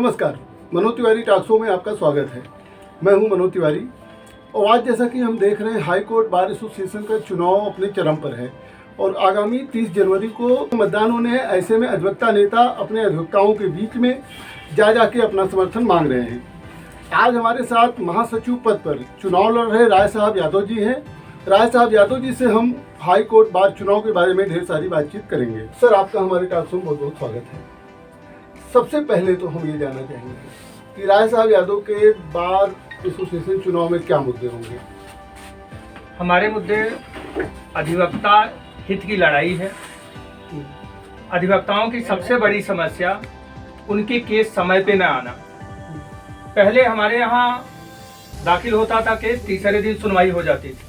नमस्कार, Manoj Tiwari talk show में आपका स्वागत है। मैं हूं मनोज तिवारी और आज जैसा कि हम देख रहे हैं हाई कोर्ट बार एसोसिएशन का चुनाव अपने चरम पर है और आगामी 30 जनवरी को मतदान होने हैं। ऐसे में अधिवक्ता नेता अपने अधिवक्ताओं के बीच में जाके अपना समर्थन मांग रहे हैं। आज हमारे साथ महासचिव पद पर चुनाव लड़ रहे राय साहब यादव जी हैं। राय साहब यादव जी से हम हाई कोर्ट बार चुनाव के बारे में ढेर सारी बातचीत करेंगे। सर, आपका हमारे टॉक शो में बहुत बहुत स्वागत है। सबसे पहले तो हम ये जानना चाहेंगे कि राय साहब यादव के बार एसोसिएशन चुनाव में क्या मुद्दे होंगे। हमारे मुद्दे अधिवक्ता हित की लड़ाई है। अधिवक्ताओं की सबसे बड़ी समस्या उनके केस समय पे न आना। पहले हमारे यहाँ दाखिल होता था केस, तीसरे दिन सुनवाई हो जाती थी,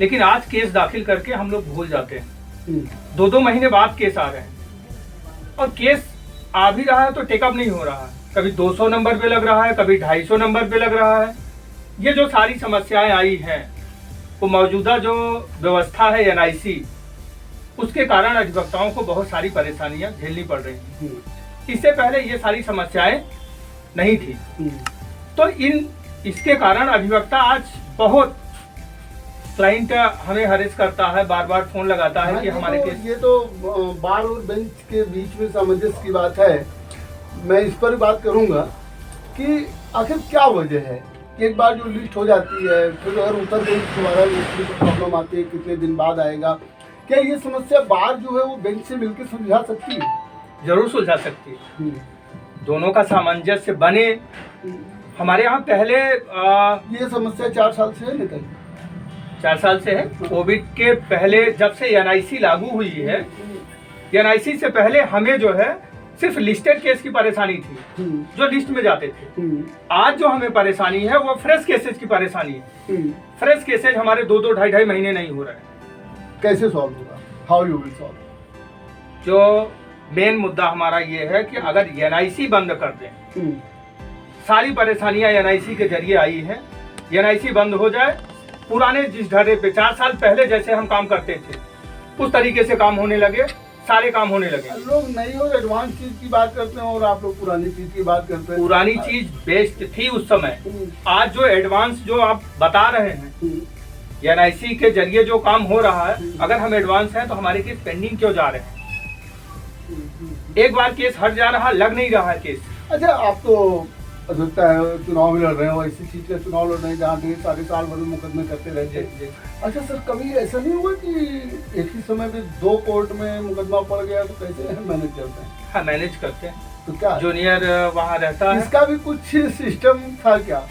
लेकिन आज केस दाखिल करके हम लोग भूल जाते हैं। 2-2 महीने बाद केस आ रहे हैं और केस आ भी रहा है तो टेकअप नहीं हो रहा है। कभी 200 नंबर पे लग रहा है, कभी 250 नंबर पे लग रहा है। ये जो सारी समस्याएं आई हैं वो मौजूदा जो व्यवस्था है NIC, उसके कारण अधिवक्ताओं को बहुत सारी परेशानियां झेलनी पड़ रही हैं। इससे पहले ये सारी समस्याएं नहीं थी, तो इसके कारण अधिवक्ता आज बहुत क्लाइंट हमें हरेस करता है, बार बार फोन लगाता है कि हमारे केस। ये तो बार और बेंच के बीच में सामंजस्य की बात है। मैं इस पर बात करूंगा कि आखिर क्या वजह है। एक बार जो लिस्ट हो जाती है, फिर अगर उत्तर बेंच दोबारा लिस्ट में प्रॉब्लम आती है, कितने दिन बाद आएगा। क्या ये समस्या बार जो है वो बेंच से मिलकर सुलझा सकती है? जरूर सुलझा सकती है। दोनों का सामंजस्य बने। हमारे यहाँ पहले ये समस्या 4 साल से है नेता जी। 4 साल से है। कोविड के पहले जब से NIC लागू हुई है, NIC से पहले हमें जो है सिर्फ लिस्टेड केस की परेशानी थी, जो लिस्ट में जाते थे। आज जो हमें परेशानी है वो फ्रेश केसेस की परेशानी है। फ्रेश केसेस हमारे 2-2, 2.5 महीने नहीं हो रहे हैं। कैसे सॉल्व होगा? How you will solve? जो मेन मुद्दा हमारा ये है कि अगर NIC बंद कर दें, सारी परेशानियां NIC के जरिए आई है, NIC बंद हो जाए, पुराने जिस ढर्रे पे 4 साल पहले जैसे हम काम करते थे उस तरीके से काम होने लगे, सारे काम होने लगे। लोग नई और एडवांस चीज की बात करते हैं और आप लोग पुरानी चीज की बात करते हैं। पुरानी चीज बेस्ट थी उस समय। आज जो एडवांस जो आप बता रहे हैं, NIC के जरिए जो काम हो रहा है, अगर हम एडवांस हैं तो हमारे केस पेंडिंग क्यों जा रहे हैं? एक बार केस हट जा रहा, लग नहीं रहा है केस। अच्छा, आप तो अधिवक्ता है, चुनाव में लड़ रहे हो, ऐसी चीज का चुनाव लड़ रहे हैं जहाँ 1.5 साल भर मुकदमे करते रहते हैं। अच्छा सर, कभी ऐसा नहीं हुआ कि एक ही समय में 2 कोर्ट में मुकदमा पड़ गया, तो कैसे मैनेज करते हैं? हाँ, मैनेज करते हैं। तो क्या जूनियर वहाँ रहता है। इसका भी कुछ सिस्टम था क्या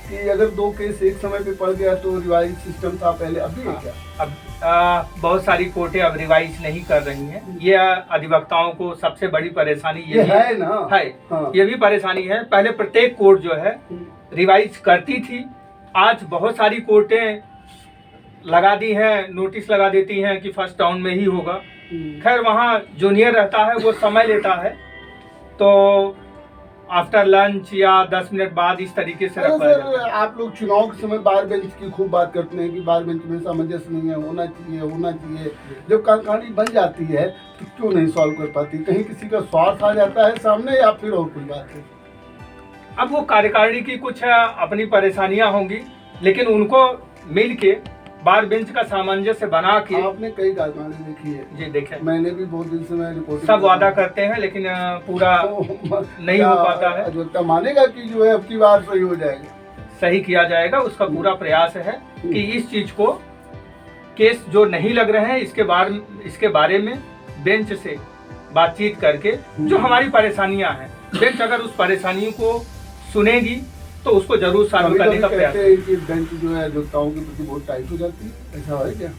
कि अगर 2 केस एक समय पे पड़ गया तो रिवाइज सिस्टम था पहले? अभी है क्या? अब बहुत सारी कोर्टें अब रिवाइज नहीं कर रही हैं। ये अधिवक्ताओं को सबसे बड़ी परेशानी ये है ना। है। हाँ। ये भी परेशानी है। पहले प्रत्येक कोर्ट जो है रिवाइज करती थी, आज बहुत सारी कोर्टें लगा दी हैं, नोटिस लगा देती हैं कि फर्स्ट राउंड में ही होगा। खैर, वहाँ जूनियर रहता है, वो समय लेता है, तो आफ्टर लंच या 10 मिनट बाद इस तरीके से रखा जाता है। आप लोग चुनाव के समय बार बेंच की खूब बात करते हैं कि बार बेंच में सामंजस्य नहीं है, होना चाहिए। जब कहानी बन जाती है तो क्यों नहीं सॉल्व कर पाती? कहीं किसी का स्वार्थ आ जाता है सामने या फिर और कोई बात है? अब वो कार्यकारिणी की कुछ अपनी परेशानियां होंगी, लेकिन उनको मिल के बार बेंच का सामंजस्य बना के। आपने कई कार्यकारिणी देखी है जी, देखे। मैंने भी बहुत दिन से मैं रिपोर्ट सब वादा करते हैं लेकिन पूरा नहीं हो पाता है। अधिवक्ता मानेगा कि जो है अब की बार सही हो जाएगा, सही किया जाएगा, उसका पूरा प्रयास है कि इस चीज को, केस जो नहीं लग रहे हैं इसके बारे में बेंच से बातचीत करके जो हमारी परेशानियां हैं, बेंच अगर उस परेशानियों को सुनेगी तो उसको जरूर सॉल्व करने का प्रयास। कहते हैं कि बेंच जो है अधिवक्ताओं के प्रति बहुत टाइट हो जाती है, ऐसा है क्या?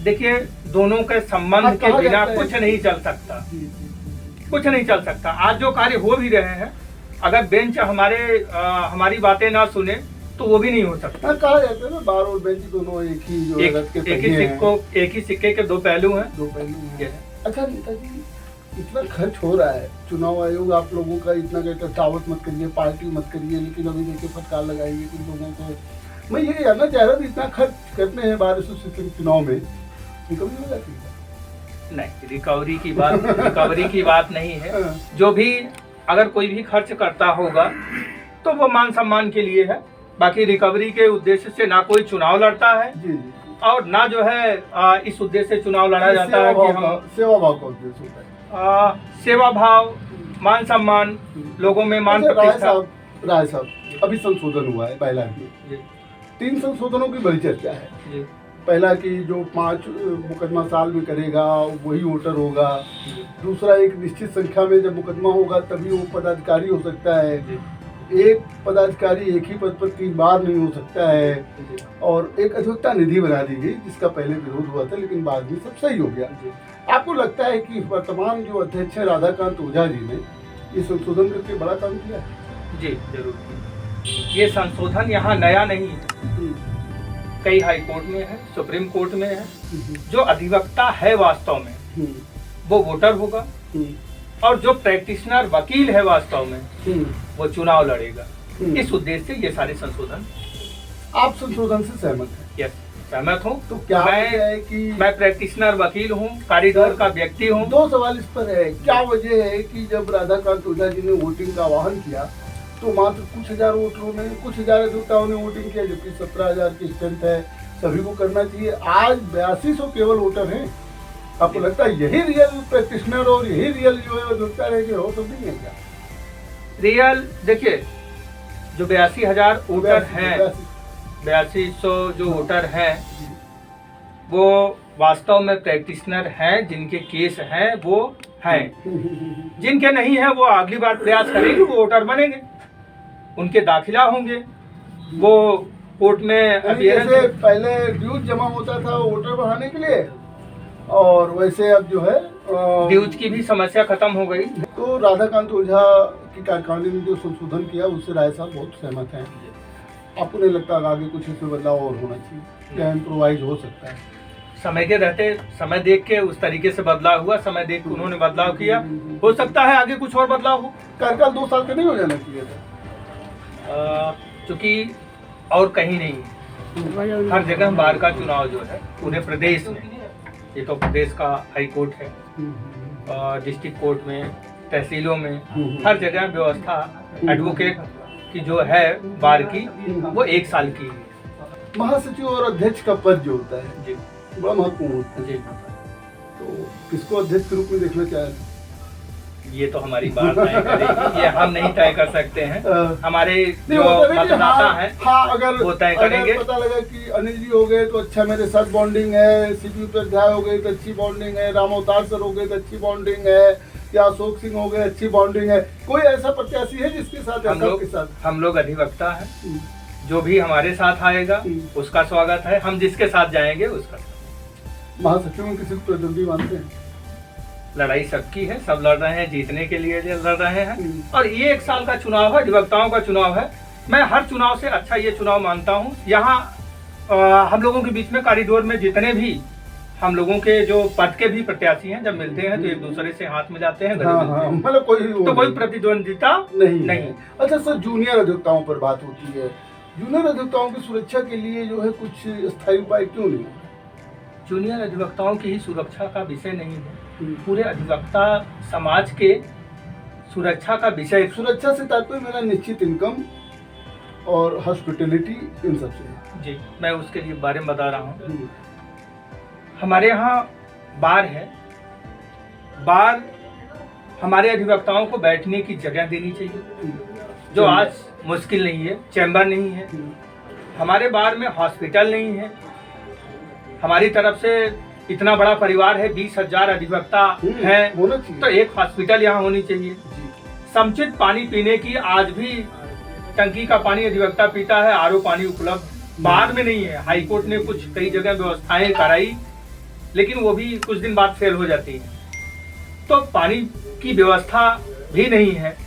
देखिए, दोनों के संबंध के बिना कुछ नहीं चल सकता, कुछ नहीं चल सकता। आज जो कार्य हो भी रहे हैं, अगर बेंच हमारी बातें ना सुने तो वो भी नहीं हो सकता। कहा जाता है ना, बार और बेंच दोनों एक ही सिक्के के 2 पहलू हैं। 2 पहलू हैं। अच्छा नेताजी, इतना खर्च हो रहा है, चुनाव आयोग आप लोगों का इतना कहता है दावत मत करिए, पार्टी मत करिए, लेकिन अभी देखिए फटकार लगाएंगे कुछ लोगों को। मैं ये जानना चाह रहा था, इतना खर्च करते हैं बार एसोसिएशन चुनाव में, रिकवरी हो जाती है? नहीं, रिकवरी की बात नहीं है। जो भी अगर कोई भी खर्च करता होगा तो वो मान सम्मान के लिए है, बाकी रिकवरी के उद्देश्य से ना कोई चुनाव लड़ता है जी जी। और ना जो है इस उद्देश्य से चुनाव लड़ा जाता है कि हम सेवा भाव का उद्देश्य होता है। सेवा भाव, मान सम्मान, लोगों में मान अच्छा, प्रतिष्ठा। राय साहब अभी संशोधन हुआ है पहला में, जी 3 संशोधनों की बड़ी चर्चा है। जी पहला कि जो 5 मुकदमा साल में करेगा वही वोटर होगा। दूसरा, एक निश्चित संख्या में जब मुकदमा होगा तभी वो पदाधिकारी हो सकता है। जी एक पदाधिकारी एक ही पद पर 3 बार नहीं हो सकता है। जी और एक अधिवक्ता निधि बना दी गई जिसका पहले विरोध हुआ था, लेकिन बाद में सब सही हो गया। जी। आपको लगता है कि वर्तमान जो अध्यक्ष है राधाकांत ओझा जी ने ये संशोधन करके बड़ा काम किया है? जी जरूर। ये संशोधन यहाँ नया नहीं है, कई हाई कोर्ट में है, सुप्रीम कोर्ट में है। जो अधिवक्ता है वास्तव में वो वोटर होगा और जो प्रैक्टिशनर वकील है वास्तव में वो चुनाव लड़ेगा। इस उद्देश्य से ये सारे संशोधन। आप संशोधन से सहमत हैं? यस, सहमत हूँ। तो क्या वजह है कि मैं प्रैक्टिशनर वकील हूँ, कॉरिडोर का व्यक्ति हूँ। 2 सवाल इस पर है। क्या वजह है कि जब राधाकांत ओझा जी ने वोटिंग का आह्वान किया तो मात्र कुछ हजार वोटरों ने, कुछ हजार अधिवक्ताओं ने वोटिंग किया, जबकि 17,000 की स्ट्रेंथ है, सभी को करना चाहिए। आज 8200 केवल वोटर हैं। आपको लगता है यही रियल प्रैक्टिशनर और यही रियल जो है अधिवक्ता रह गए हो? तो नहीं है क्या रियल? देखिए, जो 82,000 वोटर हैं, 8200 जो वोटर हैं वो वास्तव में प्रैक्टिशनर हैं, जिनके केस हैं वो हैं। जिनके नहीं है वो अगली बार प्रयास करेंगे, वो वोटर बनेंगे, उनके दाखिला होंगे, वो कोर्ट में जैसे पहले ड्यूज जमा होता था वोटर बढ़ाने के लिए, और वैसे अब जो है ड्यूज की भी समस्या खत्म हो गई। तो राधाकांत ओझा की कार्यकारिणी ने जो संशोधन किया उससे राय साहब बहुत सहमत हैं। आपको नहीं लगता आगे कुछ इसमें बदलाव और होना चाहिए? क्या इम्प्रोवाइज हो सकता है? समय के रहते, समय देख के उस तरीके से बदलाव हुआ, समय देख के उन्होंने बदलाव किया। हो सकता है आगे कुछ और बदलाव हो। कार्यकाल 2 साल का नहीं हो जाना चाहिए था? चूंकि और कहीं नहीं, हर जगह बार का चुनाव जो है पूरे प्रदेश में, ये तो प्रदेश का हाई कोर्ट है, डिस्ट्रिक्ट कोर्ट में, तहसीलों में, हर जगह व्यवस्था एडवोकेट की जो है बार की वो 1 साल की है। महासचिव और अध्यक्ष का पद जो होता है जी बड़ा महत्वपूर्ण होता है। जी। तो किसको अध्यक्ष के रूप में देखना चाह रहे हैं? ये तो हमारी बात तय करेगी, ये हम नहीं तय कर सकते हैं। हमारे जो मतदाता हैं हाँ, अगर वो तय करेंगे। पता लगा कि अनिल जी हो गए तो अच्छा मेरे साथ बॉन्डिंग है, सीपी उपाध्याय हो गए तो अच्छी बॉन्डिंग है, राम अवतार सर हो गए तो अच्छी बॉन्डिंग है, या अशोक सिंह हो गए अच्छी बॉन्डिंग है, कोई ऐसा प्रत्याशी है जिसके साथ हम लोग अधिवक्ता हैं, जो भी हमारे साथ आएगा उसका स्वागत है, हम जिसके साथ जाएंगे उसका। महासचिव में किसी प्रतिद्वंदी मानते हैं? लड़ाई सबकी है, सब लड़ रहे हैं, जीतने के लिए लड़ रहे हैं, और ये 1 साल का चुनाव है, अधिवक्ताओं का चुनाव है। मैं हर चुनाव से अच्छा ये चुनाव मानता हूँ। यहाँ हम लोगों के बीच में कॉरिडोर में जितने भी हम लोगों के जो पद के भी प्रत्याशी हैं, जब मिलते हैं तो एक दूसरे से हाथ मिलाते हैं, मतलब कोई प्रतिद्वंदिता नहीं। अच्छा सर, जूनियर अधिवक्ताओं पर बात होती है। जूनियर अधिवक्ताओं की सुरक्षा के लिए जो है कुछ स्थायी उपाय क्यों नहीं? जूनियर अधिवक्ताओं की ही सुरक्षा का विषय नहीं है, पूरे अधिवक्ता समाज के सुरक्षा का विषय। सुरक्षा से तात्पर्य मेरा निश्चित इनकम और हॉस्पिटलिटी, इन सब से। जी, मैं उसके लिए बारे में बता रहा हूँ। हमारे यहाँ बार है, बार हमारे अधिवक्ताओं को बैठने की जगह देनी चाहिए, जो आज मुश्किल नहीं है। चैम्बर नहीं है हमारे बार में, हॉस्पिटल नहीं है। हमारी तरफ से इतना बड़ा परिवार है, 20,000 अधिवक्ता हैं, तो एक हॉस्पिटल यहाँ होनी चाहिए। समुचित पानी पीने की, आज भी टंकी का पानी अधिवक्ता पीता है, आरओ पानी उपलब्ध बार में नहीं है। हाई कोर्ट ने कुछ कई जगह व्यवस्थाएं कराई, लेकिन वो भी कुछ दिन बाद फेल हो जाती है। तो पानी की व्यवस्था भी नहीं है।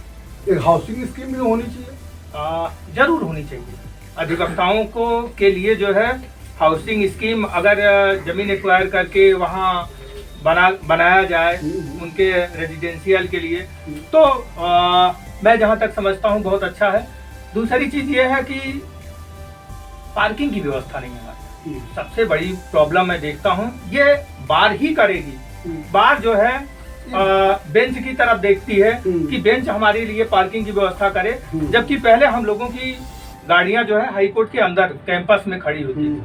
एक हाउसिंग स्कीम भी होनी चाहिए, जरूर होनी चाहिए। अधिवक्ताओं को के लिए जो है हाउसिंग स्कीम, अगर जमीन एक्वायर करके वहाँ बनाया जाए उनके रेजिडेंशियल के लिए, तो मैं जहाँ तक समझता हूँ बहुत अच्छा है। दूसरी चीज ये है कि पार्किंग की व्यवस्था नहीं है। सबसे बड़ी प्रॉब्लम मैं देखता हूँ ये बार ही करेगी। बार जो है बेंच की तरफ देखती है कि बेंच हमारे लिए पार्किंग की व्यवस्था करे, जबकि पहले हम लोगों की गाड़ियां जो है हाई कोर्ट के अंदर कैंपस में खड़ी होती थी,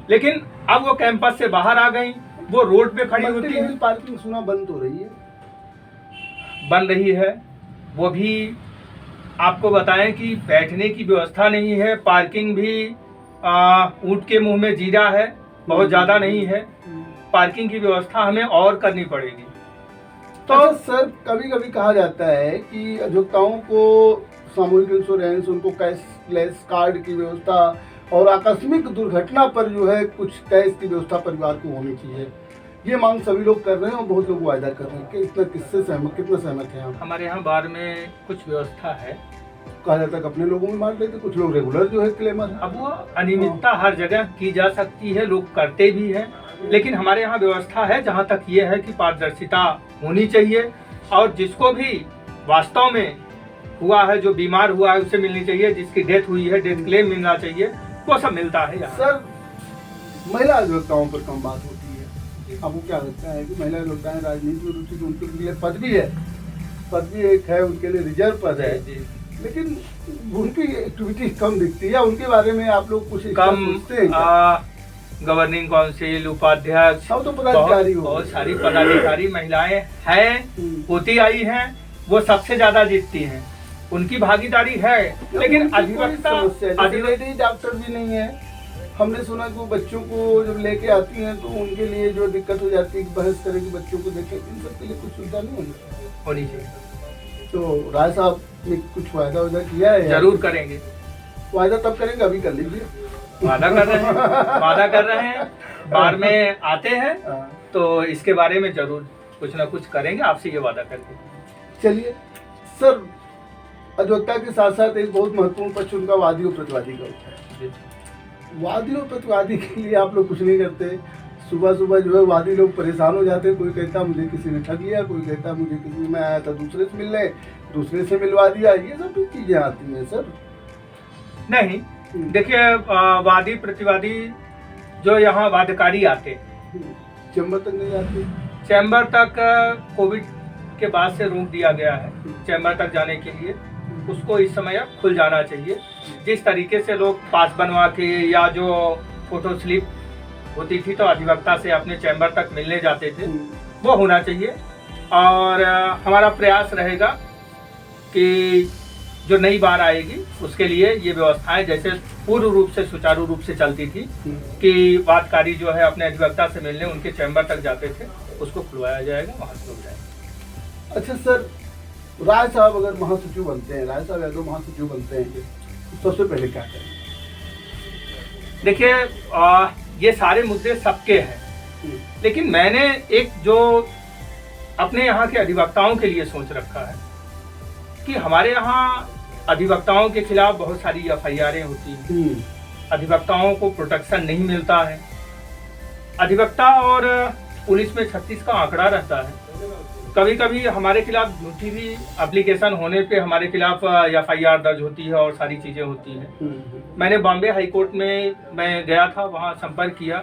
लेकिन अब वो कैंपस से बाहर आ गई, वो रोड पे खड़ी होती है। पार्किंग सुना बंद हो रही है, बन रही है। वो भी आपको बताएं कि बैठने की व्यवस्था नहीं है, पार्किंग भी ऊंट के मुंह में जीरा है, बहुत ज्यादा नहीं है। पार्किंग की व्यवस्था हमें और करनी पड़ेगी। तो अच्छा सर, कभी कभी कहा जाता है कि अधिवक्ताओं को सामूहिक इंश्योरेंस, उनको कैशलेस कार्ड की व्यवस्था और आकस्मिक दुर्घटना पर जो है कुछ कैश की व्यवस्था परिवार को होनी चाहिए। ये मांग सभी लोग कर रहे हैं और बहुत लोग वायदा कर रहे हैं कि कितना सहमत हैं आप? हमारे यहाँ बार में कुछ व्यवस्था है। कहा जाता है कि अपने लोगों में मान लेते, कुछ लोग रेगुलर जो है क्लेमर है। अब वो अनियमितता हर जगह की जा सकती है, लोग करते भी हैं, लेकिन हमारे यहाँ व्यवस्था है जहाँ तक ये है कि पारदर्शिता होनी चाहिए और जिसको भी वास्तव में हुआ है, जो बीमार हुआ है, उसे मिलनी चाहिए। जिसकी डेथ हुई है, डेथ क्लेम मिलना चाहिए, वो सब मिलता है यहाँ। सर, महिला अधिवक्ताओं पर कम बात होती है। आपको क्या लगता है कि महिला अधिवक्ताएं राजनीति में रुचि, उनके लिए पद भी है, पद भी एक है उनके लिए, रिजर्व पद है, लेकिन उनकी एक्टिविटी कम दिखती है। उनके बारे में आप लोग कुछ कम सोचते हैं? गवर्निंग काउंसिल, उपाध्यक्ष, तो पदाधिकारी, बहुत सारी पदाधिकारी महिलाएं हैं, होती आई हैं, वो सबसे ज्यादा जीतती हैं, उनकी भागीदारी है। लेकिन अधिवक्ता डॉक्टर भी नहीं है। हमने सुना कि वो बच्चों को जब लेके आती हैं तो उनके लिए जो दिक्कत हो जाती है कि बहस करें कि बच्चों को देखें, इन सबके लिए कुछ सुविधा नहीं होनी चाहिए। तो राय साहब ने कुछ वायदा किया है? जरूर करेंगे। वायदा तब करेंगे, अभी कर लीजिए। वादा कर रहे हैं, बार में आते हैं तो इसके बारे में जरूर कुछ ना कुछ करेंगे, आपसे ये वादा करके। चलिए सर, अधिवक्ता के साथ साथ एक बहुत महत्वपूर्ण पक्ष उनका वादी और प्रतिवादी का होता है। वादी और प्रतिवादी के लिए आप लोग कुछ नहीं करते। सुबह सुबह जो है वादी लोग परेशान हो जाते हैं। कोई कहता मुझे किसी ने ठग लिया, कोई कहता मुझे किसी में आया था दूसरे से मिलने, दूसरे से मिलवा दिया। ये सब भी चीजें आती हैं सर। नहीं, देखिए, वादी प्रतिवादी जो यहाँ वादकारी आते, चैम्बर तक नहीं आते। चैम्बर तक कोविड के बाद से रोक दिया गया है चैम्बर तक जाने के लिए। उसको इस समय अब खुल जाना चाहिए। जिस तरीके से लोग पास बनवा के या जो फोटो स्लिप होती थी तो अधिवक्ता से अपने चैम्बर तक मिलने जाते थे, वो होना चाहिए। और हमारा प्रयास रहेगा कि जो नई बार आएगी उसके लिए ये व्यवस्थाएं जैसे पूर्ण रूप से सुचारू रूप से चलती थी कि वादकारी जो है अपने अधिवक्ता से मिलने उनके चैम्बर तक जाते थे, उसको खुलवाया जाएगा, वहाँ से हो जाएगा। अच्छा सर, राय साहब अगर महासचिव बनते हैं, राय साहब यादव महासचिव बनते हैं तो सबसे पहले क्या करेंगे? देखिए, ये सारे मुद्दे सबके हैं, लेकिन मैंने एक जो अपने यहाँ के अधिवक्ताओं के लिए सोच रखा है कि हमारे यहाँ अधिवक्ताओं के खिलाफ बहुत सारी एफआईआरें होती हैं, अधिवक्ताओं को प्रोटेक्शन नहीं मिलता है। अधिवक्ता और पुलिस में 36 का आंकड़ा रहता है। कभी कभी हमारे खिलाफ झूठी भी एप्लीकेशन होने पे हमारे खिलाफ एफआईआर दर्ज होती है और सारी चीजें होती हैं। मैंने बॉम्बे हाई कोर्ट में मैं गया था, वहाँ संपर्क किया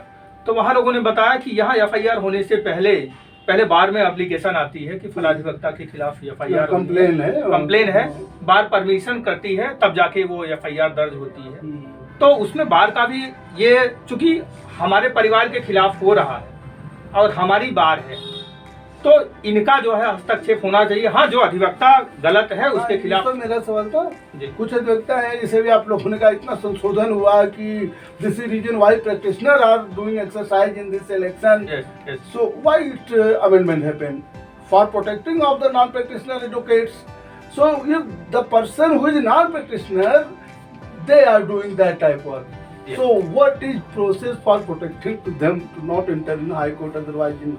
तो वहाँ लोगों ने बताया कि यहाँ एफआईआर होने से पहले बार में एप्लीकेशन आती है कि फला अधिवक्ता के खिलाफ एफआईआर कंप्लेन है, बार परमिशन करती है तब जाके वो एफआईआर दर्ज होती है। तो उसमें बार का भी ये, चूंकि हमारे परिवार के खिलाफ हो रहा है और हमारी बार है, तो इनका जो है हस्तक्षेप होना चाहिए। हाँ, जो अधिवक्ता गलत है उसके खिलाफ। तो मेरा सवाल था, कुछ अधिवक्ता है जिसे भी आप लोगों ने कहा इतना संशोधन हुआ कि this is reason why practitioner are doing exercise in this election, so why it amendment happened for protecting of the non practitioner advocates. So if the person who is non practitioner they are doing that type work. Yeah. So what is process for protecting to them to not enter in high court otherwise in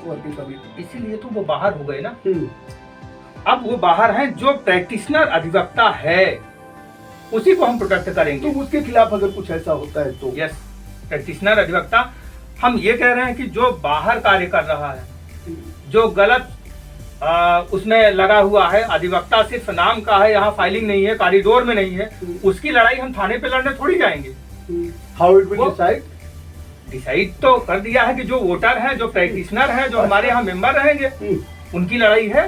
working committee? इसीलिए तो वो बाहर हो गए ना। अब वो बाहर हैं, जो प्रैक्टिशनर अधिवक्ता है उसी को हम प्रोटेक्ट करेंगे। तो उसके खिलाफ अगर कुछ ऐसा होता है तो यस, प्रैक्टिशनर अधिवक्ता, हम ये कह रहे हैं कि जो बाहर कार्य कर रहा है, जो गलत उसमें लगा हुआ है, अधिवक्ता सिर्फ नाम का है, यहाँ फाइलिंग नहीं है, कॉरिडोर में नहीं है, उसकी लड़ाई हम थाने पे लड़ने थोड़ी जाएंगे। How it will decide? Decide तो कर दिया है कि जो वोटर हैं, जो प्रैक्टिशनर हैं, जो हमारे यहाँ मेंबर रहेंगे, उनकी लड़ाई है।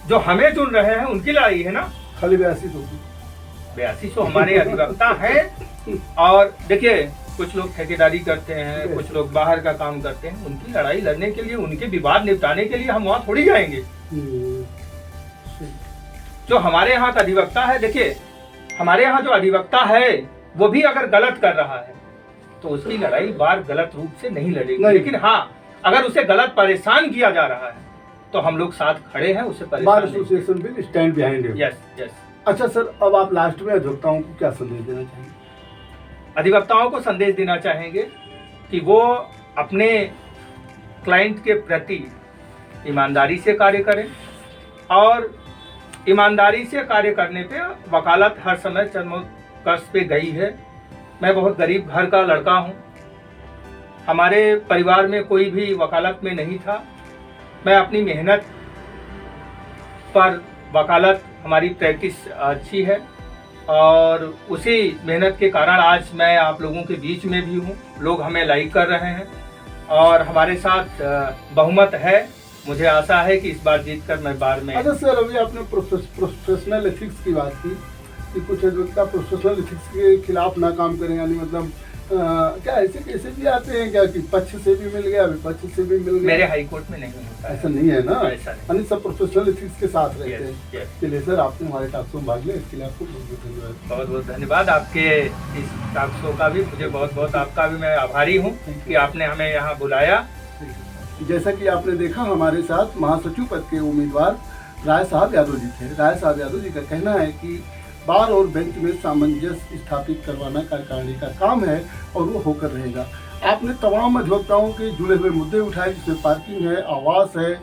जो हमें चुन रहे हैं उनकी लड़ाई है ना। खाली 8200 8200 हमारे अधिवक्ता हैं। और देखिए, कुछ लोग ठेकेदारी करते हैं, कुछ लोग बाहर का काम करते हैं। उनकी लड़ाई लड़ने के लिए, उनके विवाद निपटाने के लिए हम वहाँ थोड़ी जाएंगे। जो हमारे यहाँ का अधिवक्ता है, देखिए हमारे यहाँ जो अधिवक्ता है वो भी अगर गलत कर रहा है तो उसकी लड़ाई बार गलत रूप से नहीं लड़ेगी। लेकिन हाँ, अगर उसे गलत परेशान किया जा रहा है तो हम लोग साथ खड़े हैं, उसे bar association will stand behind you. Yes yes. अच्छा सर, अब आप लास्ट में अधिवक्ताओं को क्या संदेश देना चाहेंगे? अधिवक्ताओं को संदेश देना चाहेंगे कि वो अपने क्लाइंट के प्रति ईमानदारी से कार्य करें, और ईमानदारी से कार्य करने पे वकालत हर समय चरमोत्कर्ष पे गई है। मैं बहुत गरीब घर का लड़का हूँ, हमारे परिवार में कोई भी वकालत में नहीं था। मैं अपनी मेहनत पर, वकालत हमारी प्रैक्टिस अच्छी है और उसी मेहनत के कारण आज मैं आप लोगों के बीच में भी हूँ। लोग हमें लाइक कर रहे हैं और हमारे साथ बहुमत है। मुझे आशा है कि इस बार जीतकर मैं बार में। अच्छा सर, अभी आपने प्रोफेशनल एथिक्स की बात की कि कुछ अधिवक्ता प्रोफेशनल एथिक्स के खिलाफ ना काम करें, यानी मतलब क्या ऐसे कैसे भी आते हैं क्या कि पक्ष से भी मिल गया, विपक्ष से भी मिल गया? मेरे हाई कोर्ट में नहीं होता है। ऐसा नहीं है ना, ऐसा नहीं। यानी सब प्रोफेशनल एथिक्स के साथ रहते हैं। yes. चलिए सर, आपने हमारे टॉक शो में भाग लिया, इसके लिए आपको बहुत बहुत धन्यवाद। बहुत बहुत धन्यवाद। आपके इस टॉक शो का भी मुझे बहुत बहुत, आपका भी मैं आभारी हूँ कि आपने हमें यहाँ बुलाया। जैसा कि आपने देखा, हमारे साथ महासचिव पद के उम्मीदवार राय साहब यादव जी थे। राय साहब यादव जी का कहना है कि बार और बेंच में सामंजस्य स्थापित करवाना कार्यकारिणी का काम है और वो होकर रहेगा। आपने तमाम अधिवक्ताओं के जुड़े हुए मुद्दे उठाए, जिसमें पार्किंग है, आवास है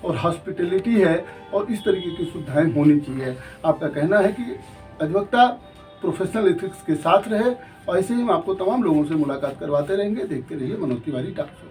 और हॉस्पिटलिटी है और इस तरीके की सुविधाएं होनी चाहिए। आपका कहना है कि अधिवक्ता प्रोफेशनल एथिक्स के साथ रहे, और ऐसे ही हम आपको तमाम लोगों से मुलाकात करवाते रहेंगे। देखते रहिए मनोज तिवारी टॉक शो।